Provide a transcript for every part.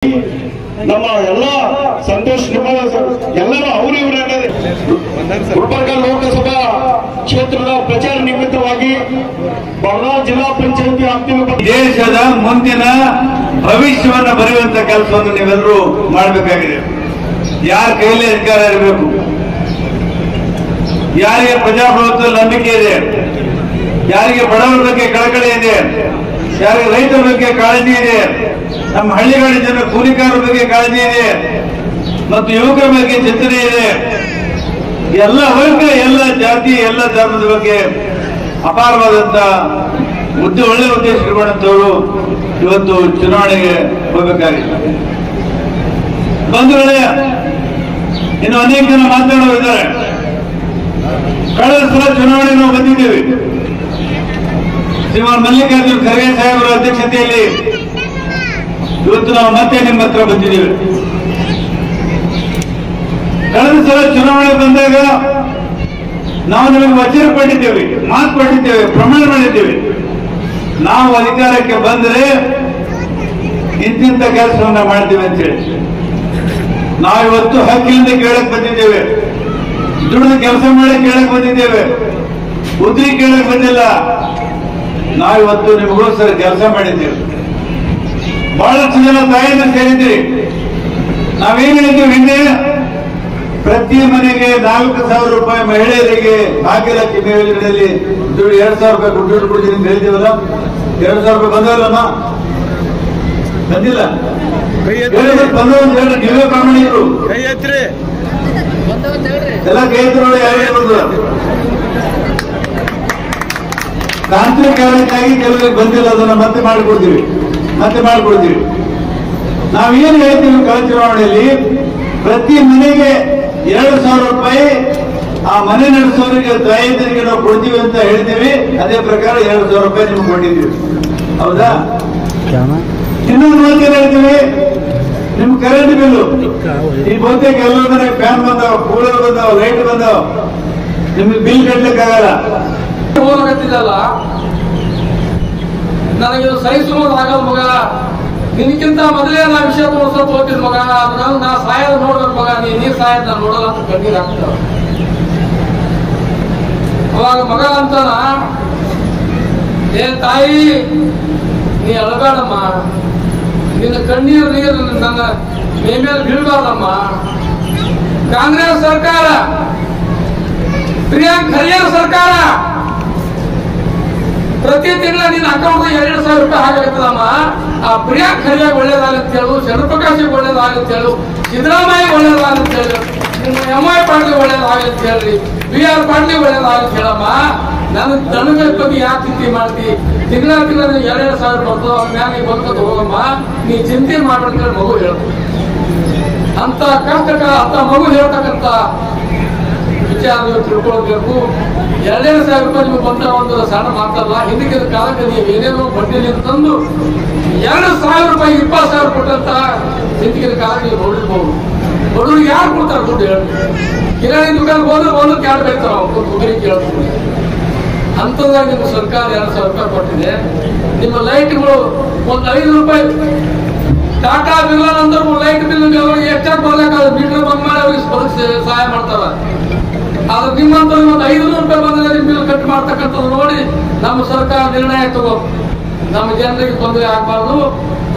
ನಮ್ಮ ಎಲ್ಲ ಸಂತೋಷ್ ಎಲ್ಲರೂ ಅವರು ಇವರೇ ಗುಲ್ಬರ್ಗ ಲೋಕಸಭಾ ಕ್ಷೇತ್ರದ ಪ್ರಚಾರ ನಿಮಿತ್ತವಾಗಿ ಬೆಳಗಾವಿ ಜಿಲ್ಲಾ ಪಂಚಾಯತಿ ಅಂತಿಮ ದೇಶದ ಮುಂದಿನ ಭವಿಷ್ಯವನ್ನು ಬರೆಯುವಂತ ಕೆಲಸವನ್ನು ನೀವೆಲ್ಲರೂ ಮಾಡಬೇಕಾಗಿದೆ. ಯಾರ ಕೈಯಲ್ಲಿ ಅಧಿಕಾರ ಇರಬೇಕು, ಯಾರಿಗೆ ಪ್ರಜಾಪ್ರಭುತ್ವ ನಂಬಿಕೆ ಇದೆ, ಯಾರಿಗೆ ಬಡವರ ಬಗ್ಗೆ ಕಳಕಳಿ ಇದೆ, ಯಾರಿಗೆ ರೈತರ ಬಗ್ಗೆ ಕಾಳಜಿ ಇದೆ, ನಮ್ಮ ಹಳ್ಳಿಗಳ ಜನ ಕೂಲಿಕಾರರ ಬಗ್ಗೆ ಕಾಳಜಿ ಇದೆ ಮತ್ತು ಯುವಕರ ಬಗ್ಗೆ ಚಿಂತನೆ ಇದೆ, ಎಲ್ಲ ವರ್ಗ, ಎಲ್ಲ ಜಾತಿ, ಎಲ್ಲ ಧರ್ಮದ ಬಗ್ಗೆ ಅಪಾರವಾದಂತ ಒಳ್ಳೆ ಉದ್ದೇಶ ಇರುವಂತವರು ಇವತ್ತು ಚುನಾವಣೆಗೆ ಹೋಗಬೇಕಾಗಿದೆ. ಬಂಧುಗಳೇ, ಇನ್ನು ಅನೇಕ ಜನ ಮಾತನಾಡೋರಿದ್ದಾರೆ. ಕಳೆದ ಸಲ ಚುನಾವಣೆ ನಾವು ಬಂದಿದ್ದೇವೆ. ಶ್ರೀಮಾನ್ ಮಲ್ಲಿಕಾರ್ಜುನ ಖರ್ಗೆ ಸಾಹೇಬರ ಅಧ್ಯಕ್ಷತೆಯಲ್ಲಿ ಇವತ್ತು ನಾವು ಮತ್ತೆ ನಿಮ್ಮ ಹತ್ರ ಬಂದಿದ್ದೇವೆ. ಕಳೆದ ಸಲ ಚುನಾವಣೆ ಬಂದಾಗ ನಾವು ನಿಮಗೆ ವಚನ ಕೊಟ್ಟಿದ್ದೇವೆ, ಮಾತು ಕೊಟ್ಟಿದ್ದೇವೆ, ಪ್ರಮಾಣ ಮಾಡಿದ್ದೇವೆ. ನಾವು ಅಧಿಕಾರಕ್ಕೆ ಬಂದರೆ ಇಂತಿಂತ ಕೆಲಸವನ್ನ ಮಾಡ್ತೇವೆ ಅಂತ ಹೇಳಿ ನಾವಿವತ್ತು ಹಕ್ಕಿನಿಂದ ಕೇಳಕ್ ಬಂದಿದ್ದೇವೆ. ದುಡಿದು ಕೆಲಸ ಮಾಡಕ್ ಕೇಳಕ್ ಬಂದಿದ್ದೇವೆ, ಉದ್ರಿ ಕೇಳಕ್ ಬಂದಿಲ್ಲ. ನಾವಿವತ್ತು ನಿಮಗೋಸ್ಕರ ಕೆಲಸ ಮಾಡಿದ್ದೇವೆ. ಬಹಳಷ್ಟು ಜನ ತಾಯಿಯನ್ನು ಸೇರಿದ್ದೀರಿ. ನಾವೇನು ಹೇಳಿದ್ದೇವೆ ಹಿಂದೆ, ಪ್ರತಿ ಮನೆಗೆ 4,000 ರೂಪಾಯಿ ಮಹಿಳೆಯರಿಗೆ ಭಾಗ್ಯಲಕ್ಷ್ಮಿ ಯೋಜನೆಯಲ್ಲಿ ದುಡ್ಡು 2,000 ರೂಪಾಯಿ ದುಡ್ಡು ಕೊಡ್ತೀನಿ ಅಂತ ಹೇಳಿದ್ದೀವಲ್ಲ. 2,000 ರೂಪಾಯಿ ಬಂದವಲ್ಲಮ್ಮ, ಬಂದಿಲ್ಲ. ಬಂದವರು ನೀವೇ ಪ್ರಾಮಾಣಿಕರು, ಎಲ್ಲ ಕೈ ಎತ್ತರೋಳು ಯಾರಿಗೆ ಬಂದ್ರು. ತಾಂತ್ರಿಕ ಕಾರಣಕ್ಕಾಗಿ ಕೆಲವರಿಗೆ ಬಂದಿಲ್ಲ, ಅದನ್ನ ಮತ್ತೆ ಮಾಡಿಕೊಡ್ತೀವಿ. ನಾವೇನು ಹೇಳ್ತೀವಿ, ಕಳೆದ ಚುನಾವಣೆಯಲ್ಲಿ ಪ್ರತಿ ಮನೆಗೆ 2,000 ರೂಪಾಯಿ ಆ ಮನೆ ನಡೆಸೋರಿಗೆ ತಾಯಂದಿರಿಗೆ ನಾವು ಕೊಡ್ತೀವಿ ಅಂತ ಹೇಳ್ತೀವಿ. ಅದೇ ಪ್ರಕಾರ 2,000 ರೂಪಾಯಿ ನಿಮ್ಗೆ ಕೊಟ್ಟಿದ್ದೀವಿ, ಹೌದಾ? ಇನ್ನೊಂದು ಮಾತು ಏನ್ ಹೇಳ್ತೀವಿ, ನಿಮ್ ಕರೆಂಟ್ ಬಿಲ್ಲು ಈ ಬಹುತೇಕ ಎಲ್ಲರ ಮನೆಗೆ ಫ್ಯಾನ್ ಬಂದಾವ, ಕೂಲರ್ ಬಂದಾವ, ಲೈಟ್ ಬಂದಾವ, ನಿಮ್ಗೆ ಬಿಲ್ ಕಟ್ಲಿಕ್ಕಾಗಲ್ಲ. ಹೋಗತ್ತಿದ್ದಲ್ಲ, ನನಗೆ ಸಹಿಸುವುದಾಗಲ್ಲ ಮಗ. ನಿನಕ್ಕಿಂತ ಮೊದಲೇ ನಾ ವಿಷಯ ತೋರ್ಸತ್ ಹೋಗ್ತೀನಿ ಮಗ. ನಾ ಸಾಯದ ನೋಡ್ಬೇಕು ಮಗ, ನೀ ಸಾಯದ ನಾನು ನೋಡಲ್ಲ ಅಂತ ಕಣ್ಣೀರ್ ಹಾಕ್ತಾವ. ಅವಾಗ ಮಗ ಅಂತಾನ, ಏ ತಾಯಿ ನೀ ಅಳಬೇಡಮ್ಮ, ನಿನ್ನ ಕಣ್ಣೀರು ನೀರು ನನ್ನ ಮೇಲೆ ಬೀಳ್ಬಾರ್ದಮ್ಮ. ಕಾಂಗ್ರೆಸ್ ಸರ್ಕಾರ, ಪ್ರಿಯಾಂಕ್ ಖರ್ಗೆ ಸರ್ಕಾರ ಪ್ರತಿ ತಿಂಗಳ ನಿನ್ನ ಅಕೌಂಟ್ 2,000 ರೂಪಾಯಿ ಹಾಕತ್ತದಮ್ಮ. ಆ ಪ್ರಿಯಾಂಕ್ ಖರ್ಗೆ ಒಳ್ಳೇದಾಗತ್ತೆ ಹೇಳು, ಚಂದ್ರಪ್ರಕಾಶ್ ಒಳ್ಳೇದಾಗತ್ತೆ ಹೇಳು, ಸಿದ್ದರಾಮಯ್ಯ ಒಳ್ಳೇದಾಗತ್ತೆ ಹೇಳು, ನಿಮ್ಮ MI ಪಾಟೀಲ್ ಒಳ್ಳೇದಾಗತ್ತೆ ಹೇಳ್ರಿ, BR ಪಾಟೀಲ್ ಒಳ್ಳೇದಾಗತ್ತೆ ಹೇಳಮ್ಮ. ನನಗೆ ಬಗ್ಗೆ ಯಾಕೆ ಚಿಂತೆ ಮಾಡ್ತಿ? ತಿಂಗಳ 2,000 ಬರ್ತದ, ಮ್ಯಾಗ ಬದುಕತ ಹೋಗಮ್ಮ, ನೀ ಚಿಂತೆ ಮಾಡ್ಬೇಕಂತ ಮಗು ಹೇಳು. ಅಂತ ಕಷ್ಟಕ ಅಂತ ಮಗು ಹೇಳ್ತಕ್ಕಂತ ವಿಚಾರ ನೀವು ತಿಳ್ಕೊಳ್ಬೇಕು. 2,000 ರೂಪಾಯಿ ನಿಮ್ಗೆ ಬಂದ ಒಂದು ಸಣ್ಣ ಮಾತಲ್ಲ. ಹಿಂದಕ್ಕೆ ಕಾಲಕ್ಕೆ ನೀವು ಏನೇನೋ ಬಡ್ಡಿಯಲ್ಲಿ ತಂದು 2,000 ರೂಪಾಯಿ 20,000 ಕೊಟ್ಟಂತ ಹಿಂದಿನ ಕಾಲ ನೀವು ನೋಡಿರ್ಬೋದು. ಬಡವರಿಗೆ ಯಾರು ಕೊಡ್ತಾರೆ ದುಡ್ಡು ಹೇಳಿ? ಕಿರಾಣಿ ದುಕಾನ್ ಹೋದ್ರೆ ಒಂದು ಕ್ಯಾಡ್ ಬೇಡ್ತಾರ, ಹುಡುಗರಿಗೆ ಕೇಳ್ತಾರೆ. ಅಂತದಾಗ ನಿಮ್ಮ ಸರ್ಕಾರ 2,000 ರೂಪಾಯಿ ಕೊಟ್ಟಿದೆ. ನಿಮ್ಮ ಲೈಟ್ಗಳು ಒಂದು 5 ರೂಪಾಯಿ ಟಾಟಾ ಬಿಲ್ ನಂತರ ಲೈಟ್ ಬಿಲ್ ಎಷ್ಟಾಗಿ ಬರ್ಬೇಕಾದ್ರೆ ಮೀಟರ್ ಬಂದ್ ಮಾಡಿ ಅವ್ರಿಗೆ ಸಹಾಯ ಮಾಡ್ತಾರ. ಆದ್ರೆ ನಿಮ್ಮಂತ ಒಂದು 500 ರೂಪಾಯಿ ಬಂದ್ರೆ ನಿಮ್ ಬಿಲ್ ಕಟ್ ಮಾಡ್ತಕ್ಕಂಥದ್ದು ನೋಡಿ ನಮ್ಮ ಸರ್ಕಾರ ನಿರ್ಣಯ ತಗೋ. ನಮ್ಮ ಜನರಿಗೆ ತೊಂದರೆ ಆಗ್ಬಾರ್ದು,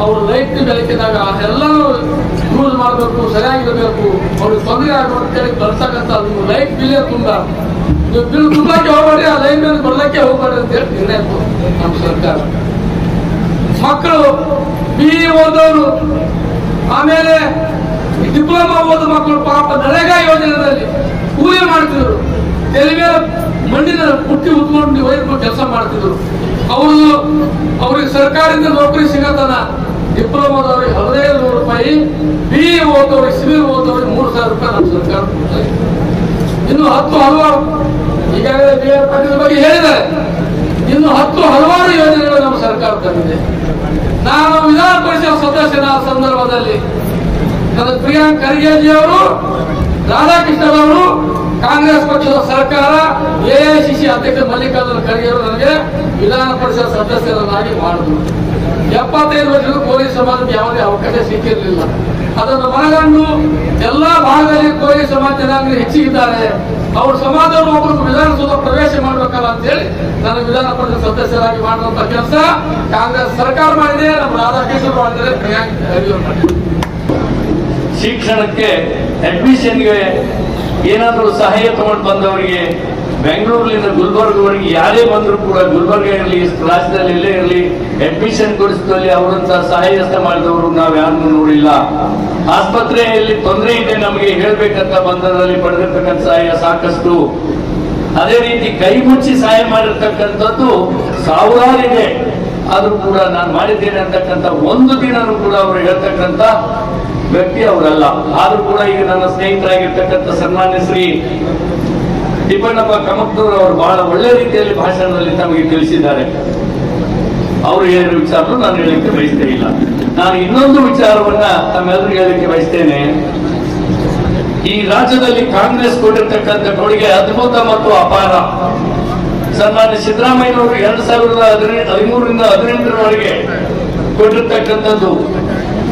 ಅವ್ರು ಲೈಟ್ ಬೆಳಕಿದಾಗ ಎಲ್ಲರೂ ಯೂಸ್ ಮಾಡಬೇಕು, ಸರಿಯಾಗಿರಬೇಕು, ಅವ್ರಿಗೆ ತೊಂದರೆ ಆಗಬಾರ್ದು ಅಂತೇಳಿ ಬರ್ತಕ್ಕಂಥ ನೀವು ಲೈಟ್ ಬಿಲ್ ತುಂಬ ನೀವು ಬಿಲ್ ತುಂಬಕ್ಕೆ ಹೋಗ್ಬೇಡ್ರಿ, ಆ ಲೈಟ್ ಬಿಲ್ ಬರ್ಲಕ್ಕೆ ಹೋಗ್ಬೇಡ್ರಿ ಅಂತ ಹೇಳಿ ನಿರ್ಣಯ ನಮ್ಮ ಸರ್ಕಾರ. ಮಕ್ಕಳು BE ಓದೋರು, ಆಮೇಲೆ ಡಿಪ್ಲೊಮಾ ಓದೋ ಮಕ್ಕಳು ಪಾಪ ನರೇಗಾ ಯೋಜನೆಯಲ್ಲಿ ಕೂಲಿ ಮಾಡ್ತಿದ್ರು, ತೆಲಿ ಮೇಲೆ ಮಣ್ಣಿನ ಪುಟ್ಟಿ ಉತ್ಕೊಂಡು ವೈರ್ಗಳು ಕೆಲಸ ಮಾಡ್ತಿದ್ರು. ಅವ್ರಿಗೆ ಸರ್ಕಾರದಿಂದ ನೌಕರಿ ಸಿಗತನ. ಡಿಪ್ಲೊಮಾದವ್ರಿಗೆ 15,000 ರೂಪಾಯಿ, BE ಓದೋರಿಗೆ, ಸಿವಿಲ್ ಓದೋರಿಗೆ 3,000 ರೂಪಾಯಿ ನಮ್ಮ ಸರ್ಕಾರ ಕೊಡ್ತಾ ಇದೆ. ಇನ್ನು 10 ಹಲವಾರು, ಈಗಾಗಲೇ BR ಪಾಟೀಲ್ ಬಗ್ಗೆ ಹೇಳಿದ್ದಾರೆ, ಇನ್ನು 10 ಹಲವಾರು ಯೋಜನೆಗಳು ನಮ್ಮ ಸರ್ಕಾರ ತಂದಿದೆ. ನಾನು ವಿಧಾನ ಪರಿಷತ್ ಸದಸ್ಯನ ಸಂದರ್ಭದಲ್ಲಿ ನನ್ನ ಪ್ರಿಯಾಂಕ್ ಖರ್ಗೆಜಿ ಅವರು, ರಾಧಾಕೃಷ್ಣನ್ ಅವರು, ಕಾಂಗ್ರೆಸ್ ಪಕ್ಷದ ಸರ್ಕಾರ, AICC ಅಧ್ಯಕ್ಷ ಮಲ್ಲಿಕಾರ್ಜುನ ಖರ್ಗೆ ಅವರು ನನಗೆ ವಿಧಾನ ಪರಿಷತ್ ಸದಸ್ಯರನ್ನಾಗಿ ಮಾಡಿದ್ರು. 75 ವರ್ಷದ ಕೋಲಿ ಸಮಾಜಕ್ಕೆ ಯಾವುದೇ ಅವಕಾಶ ಸಿಕ್ಕಿರಲಿಲ್ಲ. ಅದನ್ನು ಮನಗಂಡು ಎಲ್ಲಾ ಭಾಗದಲ್ಲಿ ಕೋಲಿ ಸಮಾಜ ಜನಾಂಗ ಹೆಚ್ಚಿಗಿದ್ದಾರೆ. ಅವ್ರ ಸಮಾಜವನ್ನು ಒಬ್ಬರು ವಿಧಾನಸೌಧ ಪ್ರವೇಶ ಮಾಡಬೇಕಲ್ಲ ಅಂತ ಹೇಳಿ ನನ್ನ ವಿಧಾನ ಪರಿಷತ್ ಸದಸ್ಯರಾಗಿ ಮಾಡುವಂತ ಕೆಲಸ ಕಾಂಗ್ರೆಸ್ ಸರ್ಕಾರ ಮಾಡಿದೆ. ನಮ್ಮ ರಾಧಾಕೃಷ್ಣ ಮಾಡಿದರೆ, ಪ್ರಿಯಾಂಕ್ ಖರ್ಗೆ ಮಾಡಿದೆ. ಶಿಕ್ಷಣಕ್ಕೆ ಅಡ್ಮಿಷನ್ಗೆ ಏನಾದರೂ ಸಹಾಯ ತಗೊಂಡು ಬಂದವರಿಗೆ ಬೆಂಗಳೂರಿನಿಂದ ಗುಲ್ಬರ್ಗವರೆಗೆ ಯಾರೇ ಬಂದರೂ ಕೂಡ ಗುಲ್ಬರ್ಗ ಇರಲಿ, ರಾಜ್ಯದಲ್ಲಿ ಎಲ್ಲೇ ಇರಲಿ, ಅಡ್ಮಿಷನ್ ಕೊಡಿಸಿದಲ್ಲಿ ಅವರಂತ ಸಹಾಯ ಮಾಡಿದವರು ನಾವು ಯಾರನ್ನು ನೋಡಿಲ್ಲ. ಆಸ್ಪತ್ರೆಯಲ್ಲಿ ತೊಂದರೆ ಇದೆ ನಮಗೆ ಹೇಳ್ಬೇಕಂತ ಬಂದದಲ್ಲಿ ಪಡೆದಿರ್ತಕ್ಕಂಥ ಸಹಾಯ ಸಾಕಷ್ಟು. ಅದೇ ರೀತಿ ಕೈ ಮುಚ್ಚಿ ಸಹಾಯ ಮಾಡಿರ್ತಕ್ಕಂಥದ್ದು ಸಾವಿರಾರಿದೆ. ಆದ್ರೂ ಕೂಡ ನಾನು ಮಾಡಿದ್ದೇನೆ ಅಂತಕ್ಕಂಥ ಒಂದು ದಿನನೂ ಕೂಡ ಅವರು ಹೇಳ್ತಕ್ಕಂಥ ವ್ಯಕ್ತಿ ಅವರಲ್ಲ. ಆದ್ರೂ ಕೂಡ ಈಗ ನನ್ನ ಸ್ನೇಹಿತರಾಗಿರ್ತಕ್ಕಂಥ ಸನ್ಮಾನ್ಯ ಶ್ರೀ ತಿಪ್ಪಣ್ಣಪ್ಪ ಕಮಕ್ನೂರ್ ಅವರು ಬಹಳ ಒಳ್ಳೆ ರೀತಿಯಲ್ಲಿ ಭಾಷಣದಲ್ಲಿ ತಮಗೆ ತಿಳಿಸಿದ್ದಾರೆ. ಅವರು ಹೇಳಿದ ವಿಚಾರ ನಾನು ಹೇಳಲಿಕ್ಕೆ ಬಯಸ್ತೇ ಇಲ್ಲ. ನಾನು ಇನ್ನೊಂದು ವಿಚಾರವನ್ನ ತಮ್ಮೆಲ್ಲರಿಗೂ ಹೇಳಲಿಕ್ಕೆ ಬಯಸ್ತೇನೆ. ಈ ರಾಜ್ಯದಲ್ಲಿ ಕಾಂಗ್ರೆಸ್ ಕೊಟ್ಟಿರ್ತಕ್ಕಂಥ ಕೊಡುಗೆ ಅದ್ಭುತ ಮತ್ತು ಅಪಾರ. ಸನ್ಮಾನ್ಯ ಸಿದ್ದರಾಮಯ್ಯನವರು 2013ರಿಂದ 2018ರವರೆಗೆ ಕೊಟ್ಟಿರ್ತಕ್ಕಂಥದ್ದು,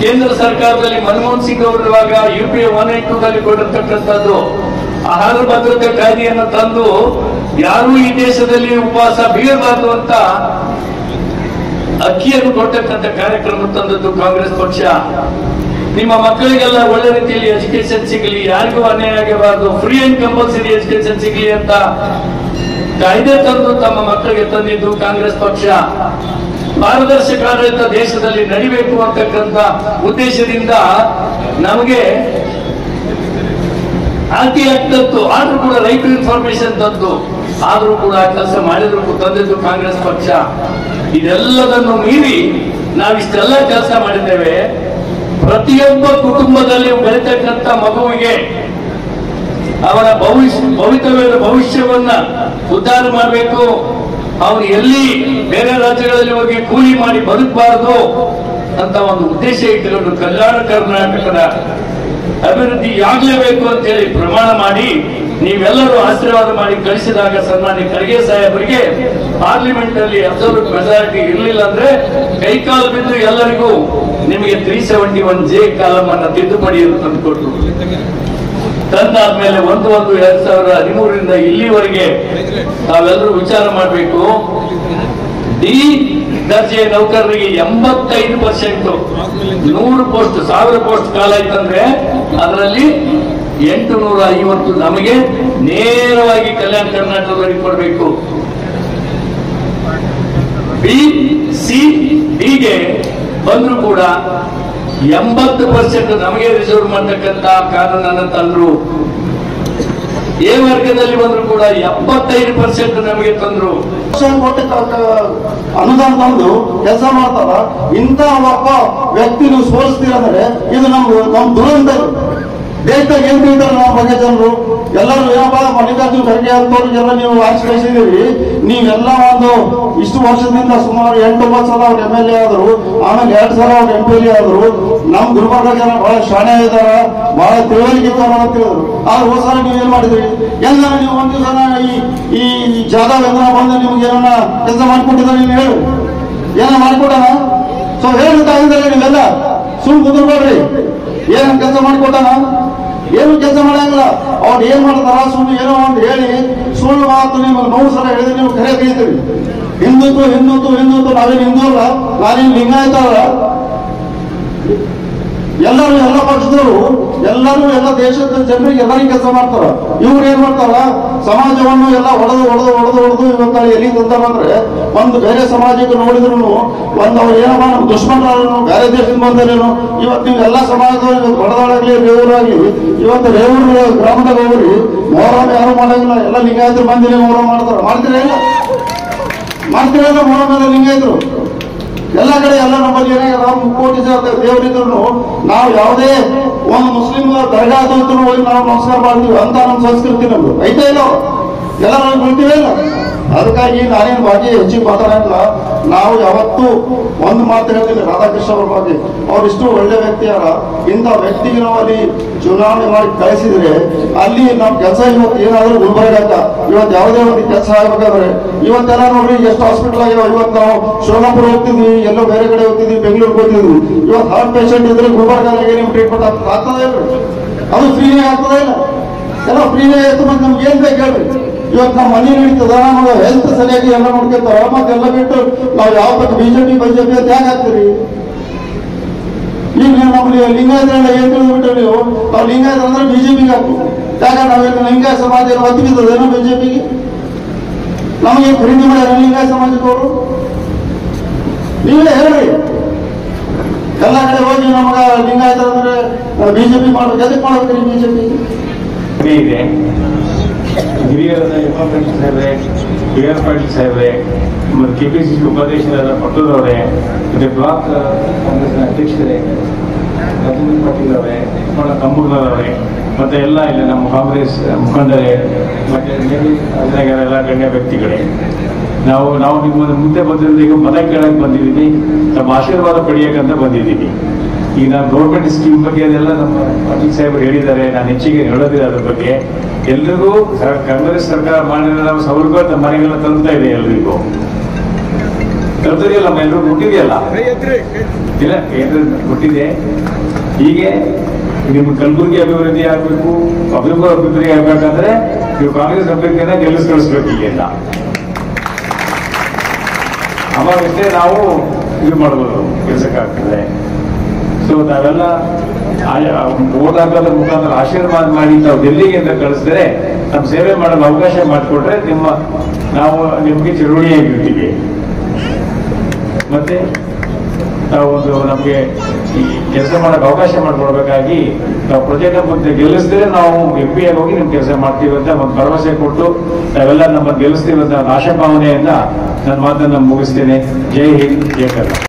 ಕೇಂದ್ರ ಸರ್ಕಾರದಲ್ಲಿ ಮನಮೋಹನ್ ಸಿಂಗ್ ಅವರು ಇರುವಾಗ UPA 182ದಲ್ಲಿ ಕೊಟ್ಟಿರ್ತಕ್ಕಂಥದ್ದು, ಆಹಾರ ಭದ್ರತೆ ಕಾಯ್ದೆಯನ್ನು ತಂದು ಯಾರೂ ಈ ದೇಶದಲ್ಲಿ ಉಪವಾಸ ಬೀಳಬಾರದು ಅಂತ ಅಕ್ಕಿಯನ್ನು ಕೊಟ್ಟಕ್ಕಂಥ ಕಾರ್ಯಕ್ರಮ ತಂದದ್ದು ಕಾಂಗ್ರೆಸ್ ಪಕ್ಷ. ನಿಮ್ಮ ಮಕ್ಕಳಿಗೆಲ್ಲ ಒಳ್ಳೆ ರೀತಿಯಲ್ಲಿ ಎಜುಕೇಶನ್ ಸಿಗಲಿ, ಯಾರಿಗೂ ಅನ್ಯಾಯ ಆಗಬಾರದು, ಫ್ರೀ ಅಂಡ್ ಕಂಪಲ್ಸರಿ ಎಜುಕೇಶನ್ ಸಿಗಲಿ ಅಂತ ಕಾಯ್ದೆ ತಂದು ತಮ್ಮ ಮಕ್ಕಳಿಗೆ ತಂದಿದ್ದು ಕಾಂಗ್ರೆಸ್ ಪಕ್ಷ. ಪಾರದರ್ಶಕ ಆಡಳಿತ ದೇಶದಲ್ಲಿ ನಡಿಬೇಕು ಅಂತಕ್ಕಂಥ ಉದ್ದೇಶದಿಂದ ನಮಗೆ ಆರ್ಟಿ ಆಕ್ಟ್ ತಂತು, ಆದ್ರೂ ಕೂಡ ರೈಟ್ ಟು ಇನ್ಫಾರ್ಮೇಶನ್ ತಂತು, ಆದ್ರೂ ಕೂಡ ಕೆಲಸ ಮಾಡಿದ್ರು ತಂದಿದ್ದು ಕಾಂಗ್ರೆಸ್ ಪಕ್ಷ. ಇದೆಲ್ಲದನ್ನು ಮೀರಿ ನಾವಿಷ್ಟೆಲ್ಲ ಕೆಲಸ ಮಾಡಿದ್ದೇವೆ. ಪ್ರತಿಯೊಬ್ಬ ಕುಟುಂಬದಲ್ಲಿ ಬೆಳೀತಕ್ಕಂಥ ಮಗುವಿಗೆ ಅವನ ಭವಿಷ್ಯವನ್ನ ಉದ್ಧಾರ ಮಾಡಬೇಕು. ಅವನು ಎಲ್ಲಿ ಬೇರೆ ರಾಜ್ಯಗಳಲ್ಲಿ ಹೋಗಿ ಕೂಲಿ ಮಾಡಿ ಬದುಕಬಾರದು ಅಂತ ಒಂದು ಉದ್ದೇಶ ಇಟ್ಟುಕೊಂಡು ಕಲ್ಯಾಣ ಕರ್ನಾಟಕದ ಅಭಿವೃದ್ಧಿ ಆಗಲೇಬೇಕು ಅಂತ ಹೇಳಿ ಪ್ರಮಾಣ ಮಾಡಿ ನೀವೆಲ್ಲರೂ ಆಶೀರ್ವಾದ ಮಾಡಿ ಕಳಿಸಿದಾಗ ಸನ್ಮಾನ್ಯ ಖರ್ಗೆ ಸಾಹೇಬರಿಗೆ ಪಾರ್ಲಿಮೆಂಟ್ ಅಲ್ಲಿ ಅಬ್ಸಲ್ಯೂಟ್ ಮೆಜಾರಿಟಿ ಇರಲಿಲ್ಲ ಅಂದ್ರೆ ಕೈಕಾಲು ಬಿದ್ದು ಎಲ್ಲರಿಗೂ ನಿಮಗೆ 371J ಕಾಲಂ ಅನ್ನ ತಿದ್ದುಪಡಿ ತಂದುಕೊಟ್ರು. ತಂದಾದ್ಮೇಲೆ 1/1/2013ರಿಂದ ಇಲ್ಲಿವರೆಗೆ ನಾವೆಲ್ಲರೂ ವಿಚಾರ ಮಾಡಬೇಕು. ಡಿ ದರ್ಜೆ ನೌಕರರಿಗೆ 85%, 100 ಪೋಸ್ಟ್ 1000 ಪೋಸ್ಟ್ ಕಾಲ ಆಯ್ತಂದ್ರೆ ಅದರಲ್ಲಿ 850 ನಮಗೆ ನೇರವಾಗಿ ಕಲ್ಯಾಣ ಕರ್ನಾಟಕದವರಿಗೆ ಕೊಡಬೇಕು. ಬಿ ಸಿ ಡಿಗೆ ಬಂದ್ರು ಕೂಡ 80% ನಮಗೆ ರಿಸರ್ವ್ ಮಾಡತಕ್ಕಂತ ಕಾನೂನನ್ನು ತಂದ್ರು. ಎ ವರ್ಗದಲ್ಲಿ ಬಂದ್ರು ಕೂಡ 75% ನಮಗೆ ತಂದ್ರು. ಅನುದಾನ ತಂದು ಕೆಲಸ ಮಾಡ್ತಾರ. ಇಂಥ ಒಬ್ಬ ವ್ಯಕ್ತಿ ನೀವು ಸೋಲಿಸ್ತೀರಂದ್ರೆ ಇದು ನಮ್ ದುರಂತ. ದೇಶದಾಗ ಏನ್ ತಿಳಿತಾರೆ ನಾವು ಬಗ್ಗೆ ಜನರು ಎಲ್ಲರೂ ಏನಪ್ಪ ಮಲ್ಲಿಕಾರ್ಜುನ ಖರ್ಗೆ ಅಂತವ್ರಿಗೆಲ್ಲ ನೀವು ಆರಿಸಿ ಕಳಿಸಿದೀವಿ. ನೀವೆಲ್ಲ ಒಂದು ಇಷ್ಟು ವರ್ಷದಿಂದ ಸುಮಾರು 8-9 ಸಲ ಅವ್ರು MLA ಆದ್ರು, ಆಮೇಲೆ 2 ಸಲ ಅವ್ರು MP ಆದ್ರು. ನಮ್ ಗುಲ್ಬರ್ಗ ಜನ ಬಹಳ ಶಾಣೆ ಇದಾರ, ಬಹಳ ತಿಳುವಳಿಕೆ ಇದ್ದಾರ ಅಂತ ಹೇಳಿದ್ರು. ಆದ್ರೆ ಹೋದ ಸಲ ನೀವು ಏನ್ ಮಾಡಿದ್ರಿ? ಎಲ್ಲ ನೀವು ಒಂದು ದಿವಸ ಈ ಜಾಧವ್ ಎಂದ್ರ ಬಂದು ನಿಮ್ಗೆ ಏನನ್ನ ಕೆಲಸ ಮಾಡ್ಕೊಟ್ಟಿದ್ದಾರೆ, ನೀವು ಹೇಳು ಏನ ಮಾಡ್ಕೊಟ್ಟಾನ? ಸೊ ಹೇಳ್ಬೇಕಾಗಿದ್ದಾರೆ ನೀವೆಲ್ಲ ಸುಮ್ ಕುದುರ್ಬೇಡ್ರಿ. ಏನ್ ಕೆಲಸ ಮಾಡಿಕೊಟ್ಟಾನ? ಏನು ಕೆಲಸ ಮಾಡಂಗಿಲ್ಲ. ಅವ್ರು ಏನ್ ಮಾಡ್ತಾರ? ಸುಳ್ಳು ಏನೋ ಒಂದು ಹೇಳಿ ಸುಳ್ಳು ಮಾತು ನಿಮ್ಗೆ 100 ಸಲ ಹೇಳಿದ್ರೆ ನೀವು ಕರೆ ತಿಳಿತೀರಿ. ಹಿಂದುತ್ವ ನಾವೇನು ಹಿಂದೂ ಅಲ್ಲ, ನಾವೇನು ಲಿಂಗಾಯತ ಅಲ್ಲ. ಎಲ್ಲರೂ ಎಲ್ಲ ಪಕ್ಷದವರು ಎಲ್ಲ ದೇಶದ ಜನರಿಗೆ ಎಲ್ಲರಿಗೂ ಕೆಲಸ ಮಾಡ್ತಾರ. ಇವ್ರು ಏನ್ ಮಾಡ್ತಾರ? ಸಮಾಜವನ್ನು ಎಲ್ಲ ಹೊಡೆದು ಇವತ್ತ ಎಲ್ಲಿ ತಂದಾರಂದ್ರೆ ಒಂದು ಬೇರೆ ಸಮಾಜಕ್ಕೆ ನೋಡಿದ್ರು ಒಂದು ಅವ್ರು ಏನಪ್ಪ ನಮ್ಮ ದುಶ್ಮನರು ಬೇರೆ ದೇಶದಿಂದ ಬಂದರೇನು. ಇವತ್ತು ನೀವು ಎಲ್ಲ ಸಮಾಜದವ್ರು ಹೊಡೆದಾಡಾಗ್ಲಿ ರೇವೂರಾಗ್ಲಿ, ಇವತ್ತು ರೇವೂರು ಗ್ರಾಮದಾಗ ಹೋಗ್ರಿ ಮೊಹರಂ ಯಾರು ಮಾಡಂಗಿಲ್ಲ. ಎಲ್ಲ ಲಿಂಗಾಯತರು ಮಂದಿನೇ ಮೊಹರಂ ಮಾಡ್ತಾರ. ಮಾಡ್ತೀರಲ್ಲ ಮೊಹರಂ ಲಿಂಗಾಯತರು ಎಲ್ಲ ಕಡೆ ಎಲ್ಲ ನಮ್ಮಲ್ಲಿ ಏನಾಗ ಮುಕ್ಕೋಟಿ ದೇವರಿದ್ರು ನಾವು ಯಾವುದೇ ಒಂದು ಮುಸ್ಲಿಂ ದರ್ಗಾ ಹೋಗಿ ನಾವು ನಮಸ್ಕಾರ ಮಾಡ್ತೀವಿ ಅಂತ ನಮ್ಮ ಸಂಸ್ಕೃತಿ ನಮ್ದು ಐತೆ ಇಲ್ಲ. ಎಲ್ಲ ನಾವು ಬಿಡ್ತೀವಿ ಇಲ್ಲ. ಅದಕ್ಕಾಗಿ ನಾನೇನು ಬಗ್ಗೆ ಹೆಚ್ಚಿಗೆ ಮಾತಾಡಲ್ಲ. ನಾವು ಯಾವತ್ತೂ ಒಂದು ಮಾತು ಹೇಳ್ತೀನಿ ರಾಧಾಕೃಷ್ಣ ಅವ್ರ ಬಗ್ಗೆ, ಅವ್ರಿಷ್ಟು ಒಳ್ಳೆ ವ್ಯಕ್ತಿಯಾರ. ಇಂಥ ವ್ಯಕ್ತಿಗೆ ನಾವು ಅಲ್ಲಿ ಚುನಾವಣೆ ಮಾಡಿ ಕಳಿಸಿದ್ರೆ ಅಲ್ಲಿ ನಾವು ಕೆಲಸ ಇವತ್ತು ಏನಾದ್ರೂ ಗುಲ್ಬರ್ಗಾಕ ಇವತ್ತು ಯಾವುದೇ ಒಂದು ಕೆಲಸ ಆಗ್ಬೇಕಾದ್ರೆ ಇವತ್ತೆಲ್ಲ ನೋಡ್ರಿ ಎಷ್ಟು ಹಾಸ್ಪಿಟಲ್ ಆಗಿರೋ. ಇವತ್ತು ನಾವು ಶಿವನಪುರ ಹೋಗ್ತಿದ್ವಿ, ಎಲ್ಲೋ ಬೇರೆ ಕಡೆ ಹೋಗ್ತಿದ್ವಿ, ಬೆಂಗಳೂರಿಗೆ ಹೋಗ್ತಿದ್ವಿ. ಇವತ್ತು ಹಾರ್ಟ್ ಪೇಷಂಟ್ ಇದ್ರೆ ಗುಲ್ಬರ್ಗಾದಾಗೆ ನಿಮ್ಗೆ ಟ್ರೀಟ್ಮೆಂಟ್ ಆಗ್ತದೆ ಇಲ್ರಿ? ಅದು ಫ್ರೀನೇ ಆಗ್ತದೆ ಇಲ್ಲ? ಎಲ್ಲ ಫ್ರೀನೇ ಆಯ್ತು. ಮತ್ತೆ ನಮ್ಗೆ ಏನ್ ಬೇಕು ಹೇಳ್ರಿ? ಇವತ್ತು ನಮ್ಮ ಮನೆ ನಡೀತದ, ನಮ್ಗೆ ಹೆಲ್ತ್ ಸರಿಯಾಗಿ ಎಲ್ಲ ನೋಡ್ಕೊತಾರ. ಮತ್ತೆಲ್ಲ ಬಿಟ್ಟು ನಾವು ಯಾವ ಬಗ್ಗೆ ಬಿಜೆಪಿ ಅಂತ ಯಾಕೆ ಹಾಕ್ತೀರಿ? ಈಗ ನಮ್ಗೆ ಲಿಂಗಾಯತರೆಲ್ಲ ಏನ್ ತಿಳಿದ್ಬಿಟ್ರೆ ನೀವು, ನಾವು ಲಿಂಗಾಯತ ಅಂದ್ರೆ ಬಿಜೆಪಿಗೆ ಹಾಕು. ಯಾಕಂದ್ರೆ ನಾವೇನು ಲಿಂಗಾಯತ ಸಮಾಜ ಒತ್ತಿದ್ದದೇನೋ ಬಿಜೆಪಿಗೆ? ನಮಗೆ ಖರೀದಿ ಮಾಡ್ಯಾರ ಲಿಂಗಾಯತ ಸಮಾಜದವರು? ನೀವೇ ಹೇಳ್ರಿ. ಎಲ್ಲ ಕಡೆ ಹೋಗಿ ನಮಗ ಲಿಂಗಾಯತ ಅಂದ್ರೆ ಬಿಜೆಪಿ ಮಾಡ್ಬೇಕು. ಎದಕ್ಕೆ ಮಾಡ್ಬೇಕ್ರಿ ಬಿಜೆಪಿ? ಇದೆ ಹಿರಿಯರಾದ ಎಂ ಸಾಹೇಬ್ರೆ, ಬಿ.ಆರ್. ಪಾಟೀಲ್ ಸಾಹೇಬ್ರೆ, ಮತ್ತು ಕೆಪಿಸಿಸಿ ಉಪಾಧ್ಯಕ್ಷರಾದ ಪಟ್ಟೂರವರೇ, ಮತ್ತೆ ಬ್ಲಾಕ್ ಕಾಂಗ್ರೆಸ್ನ ಅಧ್ಯಕ್ಷರೇ ರಾಜೇಂದ್ರ ಪಾಟೀಲ್ ಅವರೇ, ಕಂಬೂರ್ನವರೇ, ಮತ್ತೆ ಎಲ್ಲ ಇಲ್ಲ ನಮ್ಮ ಕಾಂಗ್ರೆಸ್ ಮುಖಂಡರೇ, ಮತ್ತೆ ಎಲ್ಲ ಗಣ್ಯ ವ್ಯಕ್ತಿಗಳೇ, ನಾವು ನಿಮ್ಮ ಮುಂದೆ ಬಂದಿರೋದು ಈಗ ಮತ ಕೇಳಕ್ಕೆ ಬಂದಿದ್ದೀವಿ, ನಮ್ಮ ಆಶೀರ್ವಾದ ಪಡೆಯಕ್ಕಂತ ಬಂದಿದ್ದೀವಿ. ಈಗ ನಾನು ಗೌರ್ಮೆಂಟ್ ಸ್ಕೀಮ್ ಬಗ್ಗೆ ಅದೆಲ್ಲ ನಮ್ಮ ಪಾಟೀಲ್ ಸಾಹೇಬರು ಹೇಳಿದ್ದಾರೆ, ನಾನು ಹೆಚ್ಚಿಗೆ ಹೇಳೋದಿಲ್ಲ ಅದ್ರ ಬಗ್ಗೆ. ಎಲ್ರಿಗೂ ಕಾಂಗ್ರೆಸ್ ಸರ್ಕಾರ ಮಾಡಿದ್ರೆ ನಾವು ಸೌಲಭ್ಯ ನಮ್ಮ ಮನೆಗೆಲ್ಲ ತಲುಪ್ತಾ ಇದೆ. ಎಲ್ರಿಗೂ ತಲುಪ್ತಿದೆಯಲ್ಲ, ನಮ್ಮ ಎಲ್ರಿಗೂ ಮುಟ್ಟಿದೆಯಲ್ಲ? ಇಲ್ಲ, ಕೇಂದ್ರ ಮುಟ್ಟಿದೆ. ಹೀಗೆ ನಿಮ್ಮ ಕಲಬುರಗಿ ಅಭಿವೃದ್ಧಿ ಆಗಬೇಕು, ಅಭಿವೃದ್ಧಿ ಆಗ್ಬೇಕಂದ್ರೆ ನೀವು ಕಾಂಗ್ರೆಸ್ ಅಭ್ಯರ್ಥಿಯನ್ನ ಗೆಲ್ಲಿಸ್ಕೊಳಿಸ್ಬೇಕು. ಈಗೆಲ್ಲ ಅವಾಗಷ್ಟೇ ನಾವು ಇದು ಮಾಡ್ಬೋದು, ಕೆಲಸಕ್ಕಾಗ್ತದೆ. ಸೊ ನಾವೆಲ್ಲ ಓಟ್ ಹಾಕೋದ್ರ ಮುಖಾಂತರ ಆಶೀರ್ವಾದ ಮಾಡಿ ತಾವು ಡೆಲ್ಲಿಗೆ ಅಂತ ಕಳಿಸಿದ್ರೆ ನಮ್ಮ ಸೇವೆ ಮಾಡಲು ಅವಕಾಶ ಮಾಡಿಕೊಟ್ರೆ ನಾವು ನಿಮಗೆ ಚಿರುಣಿಯಾಗಿರ್ತೀವಿ. ಮತ್ತೆ ನಾವು ನಮಗೆ ಈ ಕೆಲಸ ಮಾಡೋಕೆ ಅವಕಾಶ ಮಾಡಿಕೊಡ್ಬೇಕಾಗಿ ನಾವು ಪ್ರಜೆಗಳ ಮುಂದೆ ಗೆಲ್ಲಿಸಿದ್ರೆ ನಾವು MP ಆಗಿ ಹೋಗಿ ನಿಮ್ಗೆ ಕೆಲಸ ಮಾಡ್ತೀವಿ ಅಂತ ಒಂದು ಭರವಸೆ ಕೊಟ್ಟು ನಾವೆಲ್ಲ ನಮ್ಮ ಗೆಲ್ಲಿಸ್ತೀವಿ ಅಂತ ಆಶಾಭಾವನೆಯಿಂದ ನನ್ನ ಮಾತನ್ನು ಮುಗಿಸ್ತೇನೆ. ಜೈ ಹಿಂದ್, ಜೈ ಕರ್ನಾಟಕ.